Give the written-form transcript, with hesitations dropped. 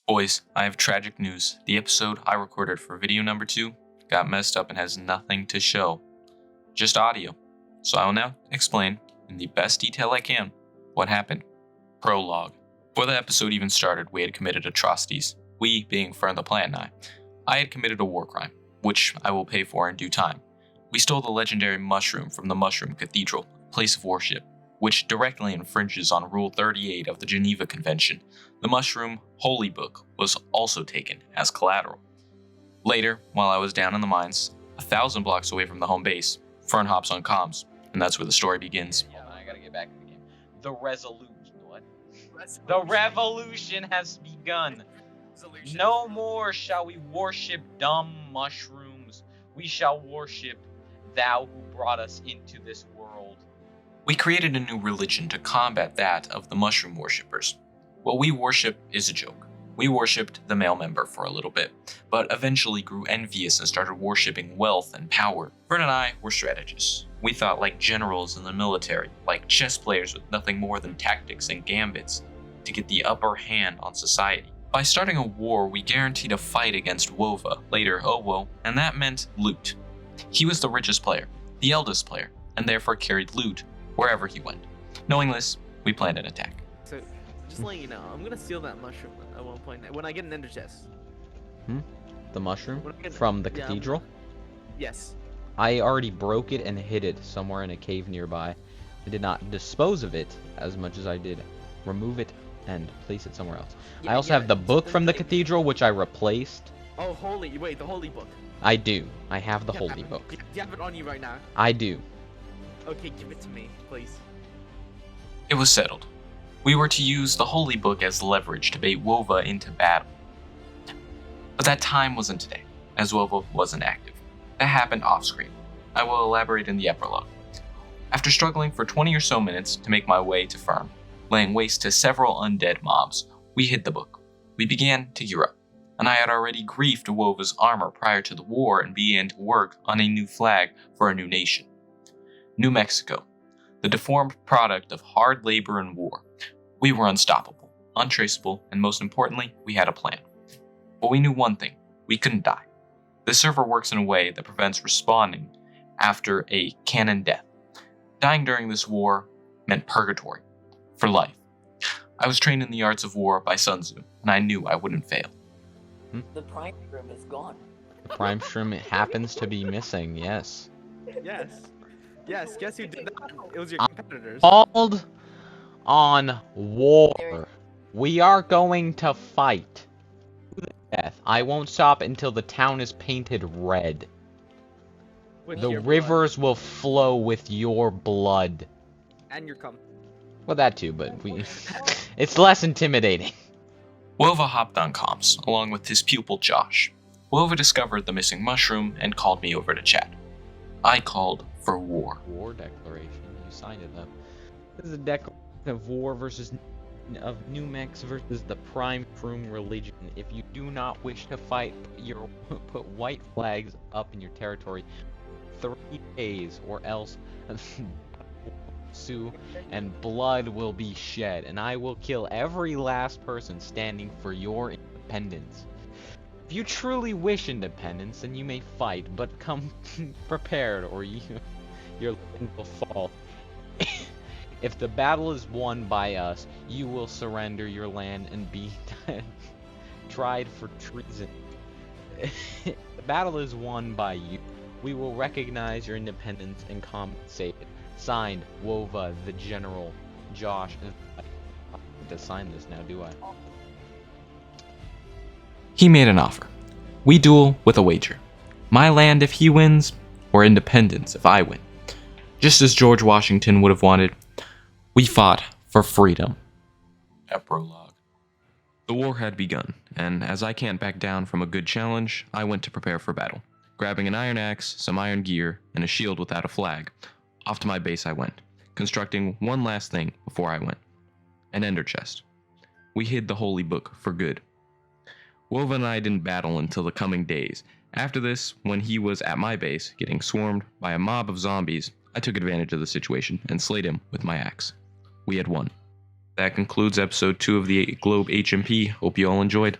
Boys, I have tragic news. The episode I recorded for video number 2 got messed up and has nothing to show. Just audio. So I will now explain, in the best detail I can, what happened. Prologue. Before the episode even started, we had committed atrocities. We, being Fern the Plant and I had committed a war crime, which I will pay for in due time. We stole the legendary mushroom from the Mushroom Cathedral, place of worship, which directly infringes on Rule 38 of the Geneva Convention. The Mushroom Holy Book was also taken as collateral. Later, while I was down in the mines, 1,000 blocks away from the home base, Fern hops on comms, and that's where the story begins. Yeah, I gotta get back to the game. The resolution. What? The revolution has begun. No more shall we worship dumb mushrooms. We shall worship thou who brought us into this world. We created a new religion to combat that of the mushroom worshippers. What we worship is a joke. We worshipped the male member for a little bit, but eventually grew envious and started worshipping wealth and power. Fern and I were strategists. We thought like generals in the military, like chess players with nothing more than tactics and gambits to get the upper hand on society. By starting a war, we guaranteed a fight against Wova, later Owo, and that meant loot. He was the richest player, the eldest player, and therefore carried loot wherever he went. Knowing this, we planned an attack. So, just letting you know, I'm gonna steal that mushroom at one point when I get an ender chest. The mushroom? When I get- From the yeah, cathedral? Yes. I already broke it and hid it somewhere in a cave nearby. I did not dispose of it as much as I did remove it and place it somewhere else. I also have the book from the cathedral, which I replaced. Oh, wait, the holy book. I do. I have the You holy have- book. Do you have it on you right now? I do. Okay, give it to me, please. It was settled. We were to use the Holy Book as leverage to bait Wova into battle. But that time wasn't today, as Wova wasn't active. That happened off-screen. I will elaborate in the epilogue. After struggling for 20 or so minutes to make my way to Fern, laying waste to several undead mobs, we hid the book. We began to gear up, and I had already griefed Wova's armor prior to the war and began to work on a new flag for a new nation. New Mexico, the deformed product of hard labor and war. We were unstoppable, untraceable, and most importantly, we had a plan. But we knew one thing: we couldn't die. The server works in a way that prevents respawning after a canon death. Dying during this war meant purgatory, for life. I was trained in the arts of war by Sun Tzu, and I knew I wouldn't fail. The prime room is gone. The prime shroom happens to be missing, yes. Yes. Yes, guess who did that? It was your competitors. Called on war. We are going to fight to the death. I won't stop until the town is painted red. With The your blood rivers will flow with your blood. and your cum. Well, that too, but it's less intimidating. Wova hopped on comms, along with his pupil Josh. Wova discovered the missing mushroom and called me over to chat. I called for war. War declaration. You signed it though. This is a declaration of war of New Mex versus the Prime Shroom religion. If you do not wish to fight, put white flags up in your territory 3 days, or else sue and blood will be shed, and I will kill every last person standing for your independence. If you truly wish independence, then you may fight, but come prepared, or your land will fall. If the battle is won by us, you will surrender your land and be tried for treason. If the battle is won by you, we will recognize your independence and compensate it. Signed, Wova, the General, Josh. I don't need to sign this now, do I? He made an offer. We duel with a wager. My land if he wins, or independence if I win. Just as George Washington would have wanted, we fought for freedom. Prologue. The war had begun, and as I can't back down from a good challenge, I went to prepare for battle. Grabbing an iron axe, some iron gear, and a shield without a flag, off to my base I went, constructing one last thing before I went. An ender chest. We hid the holy book for good. Wova and I didn't battle until the coming days. After this, when he was at my base, getting swarmed by a mob of zombies, I took advantage of the situation and slayed him with my axe. We had won. That concludes episode 2 of the GlobeHMP. Hope you all enjoyed.